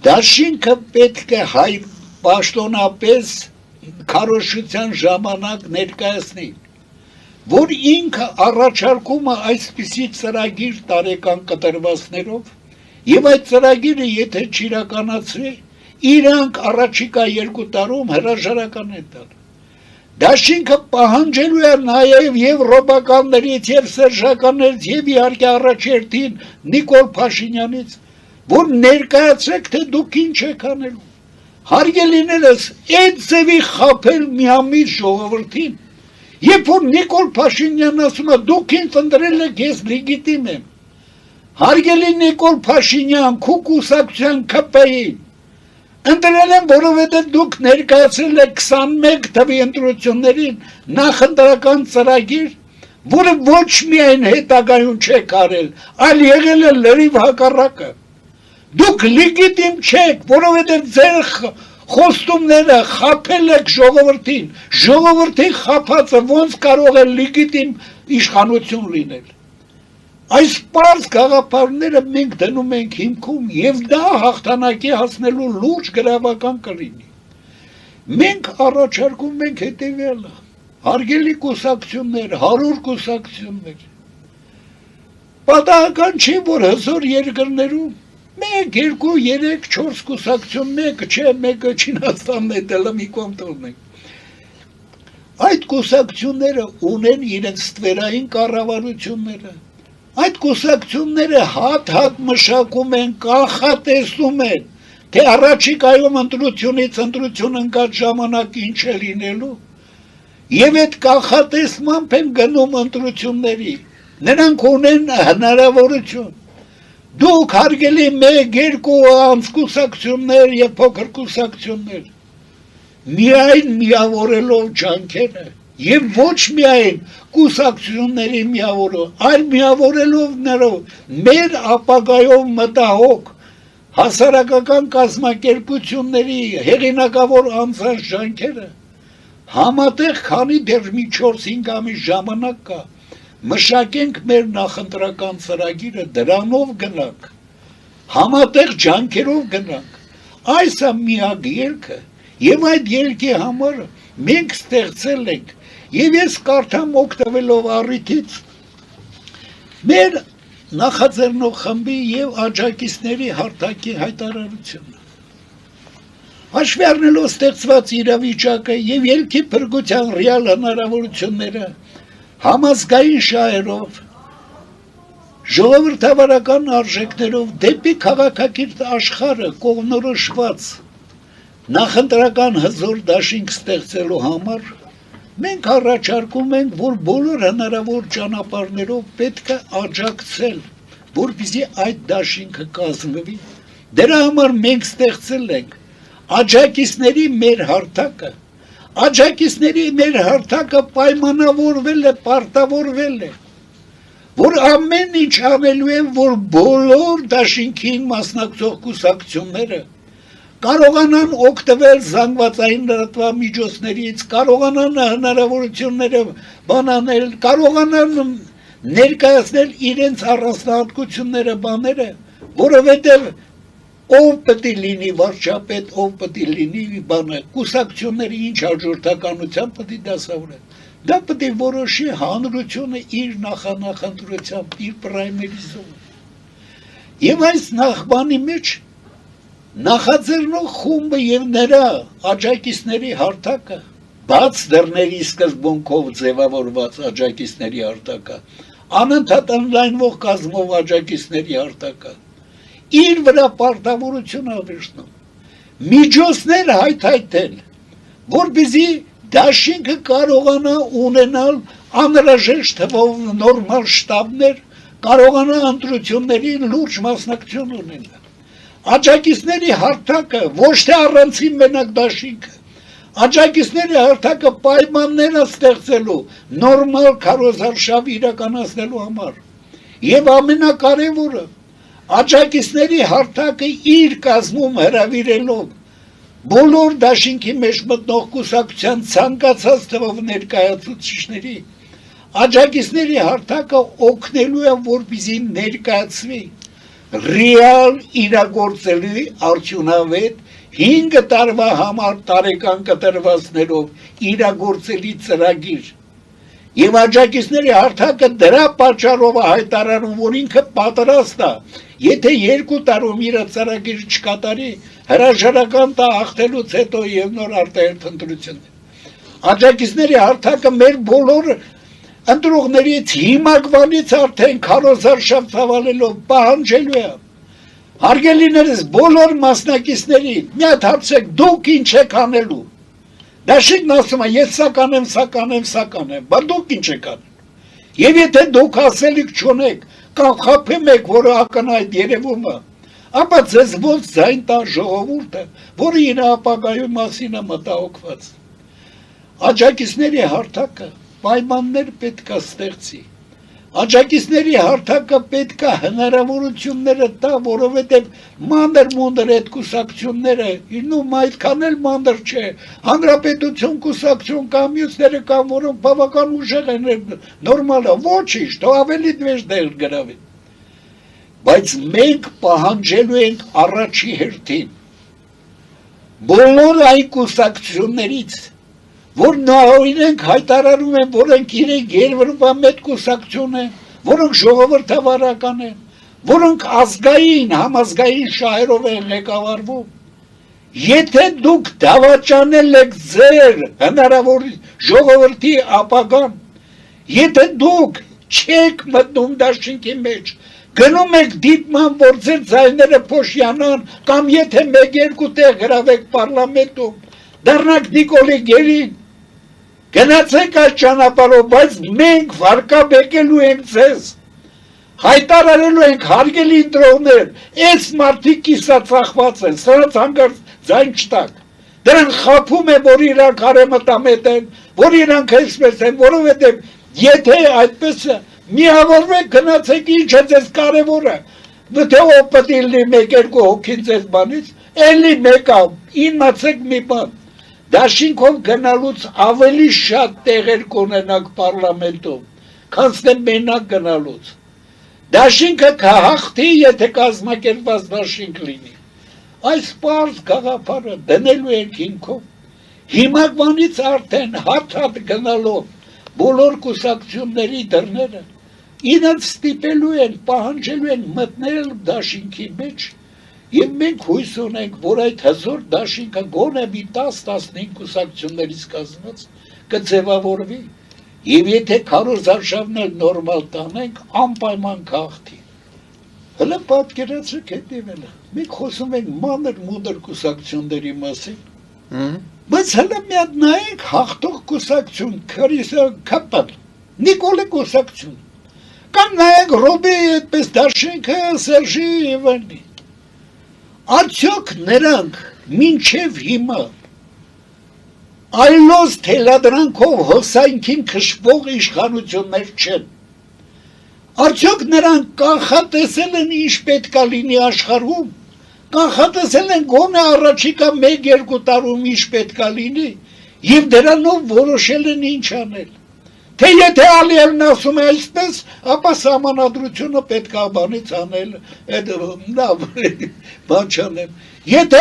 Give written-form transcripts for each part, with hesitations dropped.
Դաշինքը պետք է հայ պաշտոնապես քարոզչության ժամանակ ներկայացնի, որ ինքը առաջարկում է այսպիսի ծրագիր տարեկան կտրվածներով, եւ այդ ծրագիրը եթե չիրականացվի, իրանք առաջիկա 2 տարում հրաժարական են տալ։ Դաշինքը պահանջելու է նաեւ եվրոպականներից եւ սերժականներից եւ իհարկե առաջերտին Նիկոլ Փաշինյանից, որ ներկայացրեք, թե դուք ինչ եք անելու։ Հարգելիներս, այդ ձևի խաբել միամիտ ժողովրդին, երբ որ Նիկոլ Փաշինյանն ասում է, դուք ինձ ընտրել եք, ես լեգիտիմ եմ։ Հարգելի Նիկոլ Փաշինյան, քու կուսակցության ԿՊ-ին ընտրել են, որովհետև դուք ներկայացրել եք 21 թվի ընտրություններին նախընտրական ծրագիր, որը ոչ միայն հետագայում չեք արել, այլ եղել է լրիվ հակառակը։ Դուք լեգիտիմ չեք, որովհետև ձեր խոստումները խաբել եք ժողովրդին, ժողովրդի խաբածը ոնց կարող է լեգիտիմ իշխանություն լինել։ Այս պարզ գաղափարները մենք դնում ենք հիմքում եւ դա հաղթանակի հասնելու լուրջ գրավական կլինի։ Մենք առաջարկում ենք հետեւյալը. հարգելի կուսակցություններ, 100 կուսակցություններ։ Պատահական չի, որ հզոր երկրներում 1, 2, 3, 4 կուսակցություն, մեկը Չինաստանն է, դելը մի կողմ թողնենք։ Այդ կուսակցությունները ունեն իրենց ստվերային կառավարությունները։ Այդ կուսակցությունները հատ մշակում են, կանխատեսում են, թե առաջիկայում ընտրությունից ընտրություն ընկած ժամանակ ինչ է լինելու, եւ այդ կանխատեսմամբ են գնում ընտրությունների, նրանք ունեն հնարավորություն։ Դուք հարգելի 1, 2 անց կուսակցություններ եւ փոքր կուսակցություններ, միայն միավորելով ջանքերը, եւ ոչ միայն կուսակցությունների միավորով, այլ միավորելով նրանով մեր ապագայով մտահոգ հասարակական կազմակերպությունների հեղինակավոր անձանց ջանքերը, համատեղ քանի դեռ մի 4-5 ամիս ժամանակ կա, մշակենք մեր նախընտրական ծրագիրը, դրանով գնանք, համատեղ ջանքերով գնանք, այս է միակ ելքը, եւ այդ ելքի համար մենք ստեղծել ենք, եւ ես կարդամ օգտվելով առիթից մեր նախաձեռնող խմբի եւ աջակիցների հարթակի հայտարարությունը։ Հաշվի առնելով ստեղծված իրավիճակը եւ ելքի փրկության ռեալ հնարավորությունները, համազգային շահերով, ժողովրդավարական արժեքներով դեպի քաղաքակիրթ աշխարհը կողմնորոշված նախընտրական հզոր դաշինք ստեղծելու համար մենք առաջարկում ենք, որ բոլոր հնարավոր ճանապարհներով պետք է աջակցել, որպեսզի այդ դաշինքը կազմվի։ Դրա համար մենք ստեղծել ենք աջակիցների մեր հարթակը։ Աջակիցների մեր հարթակը պայմանավորվել է, պարտավորվել է, որ ամեն ինչ անելու են, որ բոլոր դաշինքին մասնակցող կուսակցությունները կարողանան օգտվել զանգվածային լրատվամիջոցներից, կարողանան հնարավորությունները բանանել, կարողանան ներկայացնել իրենց առանձնահատկությունները, բաները, որովհետև ով պետք է լինի վարչապետ, ով պետք է լինի բանը, կուսակցությունները ինչ հաջորդականությամբ պետք է դասավորեն։ Դա պետք է որոշի հանրությունը իր նախանախընտրությամբ, իր պրայմերիզով։ Եվ այս նախբանի մեջ նախաձեռնող խումբը եւ նրա աջակիցների հարթակը, բաց դռների սկզբունքով ձևավորված աջակիցների հարթակը, անընդհատ ընդլայնվող կազմով աջակիցների հարթակը, իր վրա պարտավորություն ավերցնում, միջոցներ հայթայթել, որպեսզի դաշինքը կարողանա ունենալ անհրաժեշտ թվով նորմալ շտաբներ, կարողանա ընտրությունների լուրջ մասնակցություն ունենալ։ Աջակիցների հարթակը ոչ թե առանցին մենակ դաշինքը, աջակիցների հարթակը պայմաններ է ստեղծելու նորմալ քարոզարշավ իրականացնելու համար։ Եվ ամենակարևորը, աջակիցների հարթակը իր կազմում հրավիրելով բոլոր դաշինքի մեջ մտնող կուսակցության ցանկացած թվով ներկայացուցիչների, աջակիցների հարթակը օգնելու է, որպեսզի ներկայացվի ռեալ իրագործելի արդյունավետ 5 տարվա համար տարեկան կտրվածներով իրագործելի ծրագիր եւ աջակիցների հարթակը դրա պատճառով հայտարարում, որ ինքը պատրաստ է, եթե 2 տարում իր ծրագիրը չկատարի, հրաժարական տա հաղթելուց հետո եւ նոր արտահերթ ընտրություն։ Աջակիցների հարթակը մեր բոլոր ընտրողներից հիմակվանից արդեն քարոզարշավ ցավալելով պահանջելու է։ Հարգելիներս բոլոր մասնակիցների, մի հատ հարցեք, դուք ինչ եք անելու։ Դաշինքն ասում է, ես սա կանեմ, բա դուք ինչ եք անել։ Եվ եթե դուք ասելիք չունեք, կամ խաբում եք, որը ակնհայտ երևում է, ապա ձեզ ոնց ձայն տա ժողովուրդը, որը իր ապագայու մասին է մտահոգված։ Աջակիցների հարթակը պայմաններ պետք է ստեղծի։ Աջակիցների հարթակը պետք է հնարավորությունները տա, որովհետև մանր-մունդր այդ կուսակցությունները, ինում այդքան էլ մանր չէ, հանրապետություն կուսակցություն կամ մյուսները կան, որոնք բավական ուժեղ են, նորմալ է, ոչինչ, թող ավելի դվեժ դեր գրավի։ Բայց մենք պահանջելու ենք առաջի հերթին բոլոր այն կուսակցություններից, որ նորինենք հայտարարում են, որոնք իրենք երվրվամետ կուսակցություն են, որոնք ժողովրդավարական են, որոնք ազգային, համազգային շահերով են ղեկավարվում։ Եթե դուք դավաճանել եք ձեր հնարավոր ժողովրդի ապագան, եթե դուք չեք մտնում դաշինքի մեջ, գնում եք դիտման, որ ձեր ձայները փոշյանան, կամ եթե 1-2 տեղ գրավեք պարլամենտում, դառնաք Նիկոլի Գերին, գնացեք այդ ճանապարհով, բայց մենք վարկաբեկելու ենք ձեզ, հայտարարելու ենք հարգելի ընտրողներ, այս մարդիկ կիսածախված են, սրանց հանգարց ձայն չտակ, դրան խաբում է, որ իրանք արեմտամետ են, որ իրանք այսպես են, որովհետև եթե այդպես միավորվեք, գնացեք ինչ է ձեզ կարևորը, թե ով պետք է լինի 1-2 հոգին ձեզ բանից, էլի մեկա, իմացեք մի բան, դաշինքով գնալուց ավելի շատ տեղեր կունենաք պարլամենտում, քան թե մենակ գնալուց։ Դաշինքը կհաղթի, եթե կազմակերպված դաշինք լինի։ Այս պարզ գաղափարը դնելու ենք հիմքով, հիմակվանից արդեն հատ-հատ գնալով բոլոր կուսակցությունների դռները, իրենց ստիպելու են, պահանջելու են մտնել դաշինքի մեջ, և մենք հույս ունենք, որ այդ հզոր դաշինքը գոնե մի 10-15 կուսակցություններից կազմված կձևավորվի, և եթե քարոզարշավն էլ նորմալ տանենք, անպայման կհաղթի։ Հələ պատկերացրեք հետևելը, մենք խոսում ենք մանր-մունդր կուսակցությունների մասին, բայց հələ մի հատ նայենք հաղթող կուսակցություն, քապան, Նիկոլի կուսակցություն, կամ նայենք Ռոբեի այդպես դաշինքը, Սերժի և այլնի։ Արդյոք նրանք մինչև հիմա այլոց թելադրանքով հոսանքին քշվող իշխանություններ չեն։ Արդյոք նրանք կանխատեսել են ինչ պետք է լինի աշխարհում, կանխատեսել են գոնե առաջիկա 1-2 տարում ինչ պետք է լինի, և դրանով որոշել են ինչ անել։ Թե եթե Ալիևն ասում է այսպես, ապա սահմանադրությունը պետք է բանից անել, լավ, բան չանեմ։ Եթե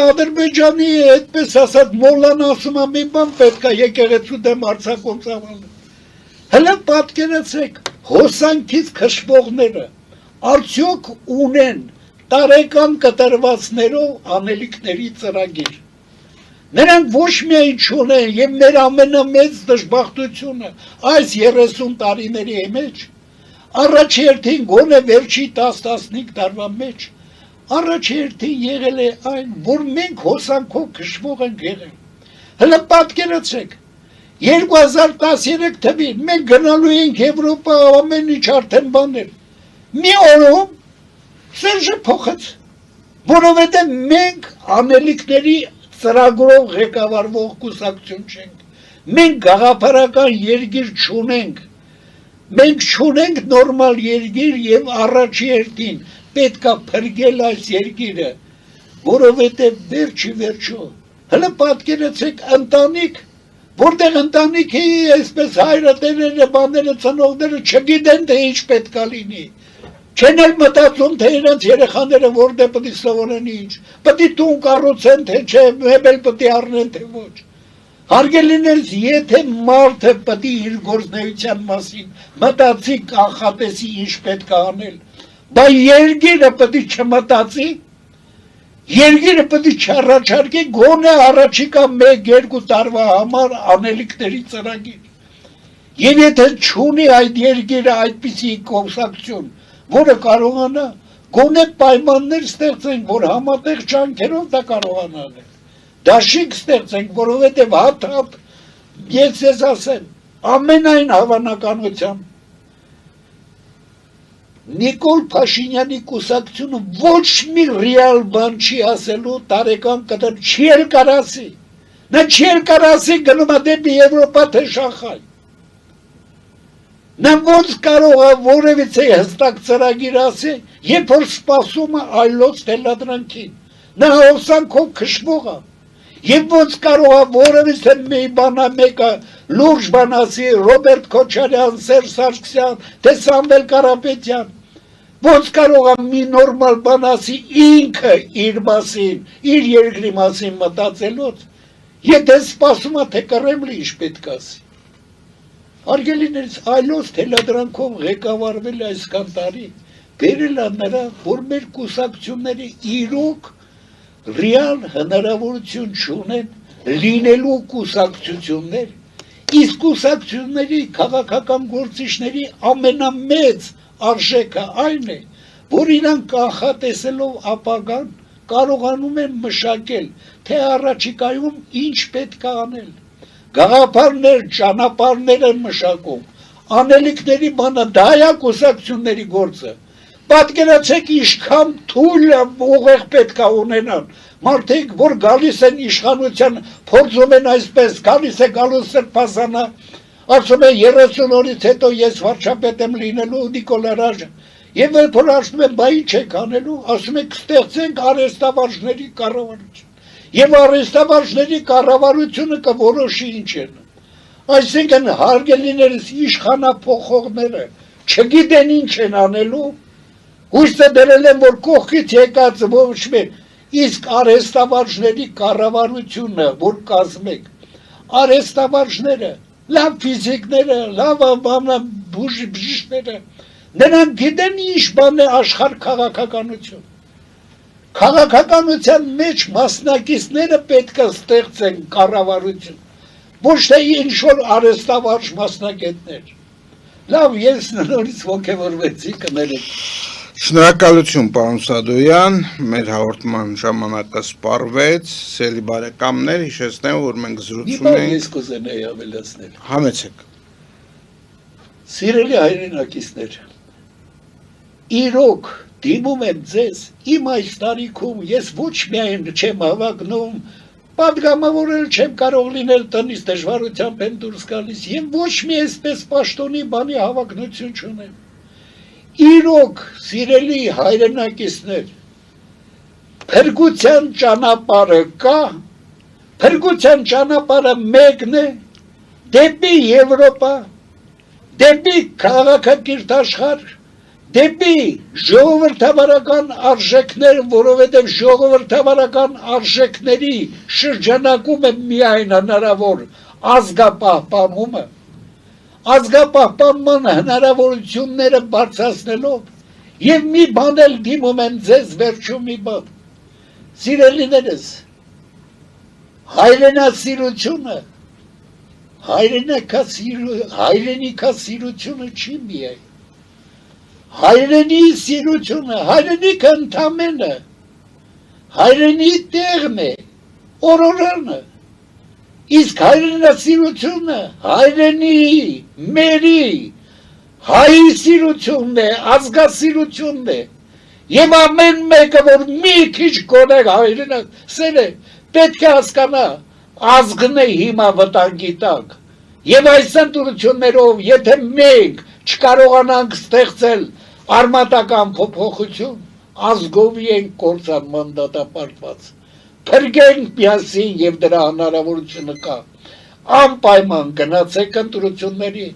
Ադրբեջանի այդպես ասած Մոլլան ասում է մի բան պետք է եկեղեցու դեմ արձակում ծավալել։ Հələ պատկերացրեք, հոսանքից քշվողները արդյոք ունեն տարեկան կտրվածներով անելիքների ծրագիր։ Նրանք ոչ միայն չունեն և մեր ամենամեծ դժբախտությունը այս 30 տարիների մեջ, առաջ հերթին գոնե վերջի 10-15 տարվա մեջ, առաջ հերթին եղել է այն, որ մենք հոսանքով քշվող ենք եղել։ Հələ պատկերացրեք, 2013 թվին մենք գնալու ենք Եվրոպա ամեն ինչ արդեն բաներ, մի օրում Սերժը փոխեց, որովհետև մենք անելիքների ծրագրով ղեկավարվող կուսակցություն չենք, մենք գաղափարական երկիր չունենք, մենք չունենք նորմալ երկիր և առաջի հերթին պետք է փրկել այս երկիրը, որովհետև վերջի վերջո, հələ պատկերացրեք ընտանիք, որտեղ ընտանիքի այսպես հայրը, տերերը, բաները, ծնողները չգիտեն թե ինչ պետք է լինի, Չեն էլ մտածում, թե իրենց երեխաները որտե պետք է սովորեն ինչ, պետք է տուն կառուցեն, թե չէ, մեբել պետք է առնեն, թե ոչ։ Հարգելիներս, եթե մարդը պետք է իր գործնեության մասին մտածի կանխատեսի ինչ պետք է անել, բայց երկիրը պետք է չմտածի, երկիրը պետք է չառաջարկի գոնե առաջիկա 1-2 տարվա համար անելիքների ծրագիր։ Եվ եթե չունի այդ երկիրը այդպիսի կոնսակցություն, որը կարողանա գոնե պայմաններ ստեղծենք, որ համատեղ ջանքերով դա կարողանան։ Դաշիկ ստեղծենք, որովհետև հատ ես ես ասեմ, ամենայն հավանականությամբ Նիկոլ Փաշինյանի կուսակցությունը ոչ մի ռեալ բան չի ասելու տարեկան կտր չի էլ կարասի։ Նա չի էլ կարասի գնում է դեպի Եվրոպա թե Շանխայ։ Նա ոնց կարող է որևիցե հստակ ծրագիր ասի, երբ որ սպասում է այլոց թելադրանքին։ Նա հոսանքով քշվող է։ Եվ ոնց կարող է որևիցե մի բանա մեկը լուրջ բան ասի Ռոբերտ Քոչարյան, Սերժ Սարգսյան, թե Սամվել Կարապետյան։ Ոնց կարող է մի նորմալ բան ասի ինքը իր մասին, իր երկրի մասին մտածելուց, եթե սպասում է թե Կրեմլը ինչ պետք ասի։ Հարգելիներս, այլոց թելադրանքով ղեկավարվել այսքան տարի, բերել է նրա, որ մեր կուսակցությունները իրոք ռեալ հնարավորություն չունեն լինելու կուսակցություններ, իսկ կուսակցությունների քաղաքական գործիչների ամենամեծ արժեքը այն է, որ իրանք կանխատեսելով ապագան կարողանում են մշակել, թե առաջիկայում ինչ պետք է անել։ Գաղափարներ, ճանապարհներ են մշակում, անելիքների բանը դա է կուսակցությունների գործը։ Պատկերացեք ինչքան թույլ ուղեղ պետք է ունենան, մարդիկ, որ գալիս են իշխանության, փորձում են այսպես, գալիս է գալուս Սրբազանը, ասում է 30 օրից հետո ես վարչապետ եմ լինելու Նիկոլ Արաժը, եւ երբ որ ասում են, բա ինչ եք անելու, ասում եք կստեղծենք արհեստավարժների կառավարություն, եւ արհեստավարժների կառավարությունը կորոշի ինչ են։ Այսինքն հարգելիներս իշխանափոխողները չգիտեն ինչ են անելու, հույսը դրել են, որ կողքից եկած ոչ մի, իսկ արհեստավարժների կառավարությունը, որ կազմեք, արհեստավարժները, լավ ֆիզիկները, լավ բժիշկները, նրանք գիտեն ինչ բան է աշխարհ քաղաքականություն։ Քաղաքականության մեջ մասնակիցները պետք է ստեղծեն կառավարություն, ոչ թե ինչ-որ արհեստավարժ մասնագետներ։ Լավ, ես նորից ոգևորվեցի կներեք։ Շնորհակալություն, պարոն Սադոյան, մեր հաղորդման ժամանակը սպառվեց, սիրելի բարեկամներ, հիշեցնեմ, որ մենք զրուցում ենք։ Ես կուզենայի ավելացնել։ Համեցեք։ Սիրելի հայրենակիցներ, իրոք դիմում եմ ձեզ, իմ այս տարիքում ես ոչ միայն չեմ հավակնում, պատգամավորել չեմ կարող լինել տնից դժվարությամբ եմ դուրս գալիս եւ ոչ մի այսպես պաշտոնի բանի հավակնություն չունեմ։ Իրոք, սիրելի հայրենակիցներ, փրկության ճանապարհը կա, փրկության ճանապարհը մեկն է, դեպի Եվրոպա, դեպի քաղաքակիրթ աշխարհ, դեպի ժողովրդավարական արժեքներ, որովհետև ժողովրդավարական արժեքների շրջանակում է միայն հնարավոր ազգապահպանումը, ազգապահպանման հնարավորությունները բարձրացնելով եւ մի բան էլ դիմում եմ ձեզ վերջում մի բան։ Սիրելիներս, հայրենասիրությունը, հայրենիքասիրությունը չի միայն։ Հայրենի սիրությունը, հայրենիքը ընդամենը, հայրենի տեղն է, օրորանը, իսկ հայրենասիրությունը, հայրենի, մերի, հայի սիրությունն է, ազգասիրությունն է, եւ ամեն մեկը, որ մի քիչ գոնե հայրենասեր է, պետք է հասկանա, ազգն է հիմա վտանգի տակ, եւ այս ընտրություններով, եթե մենք չկարողանանք ստեղծել արմատական փոփոխություն, ազգովի ենք կործան մանդատապարտված, փրկենք միասին եւ դրա հնարավորությունը կա, անպայման գնացեք ընտրությունների,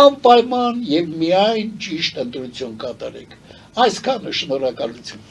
անպայման եւ միայն ճիշտ ընտրություն կատարեք, Այսքանը շնորհակալություն։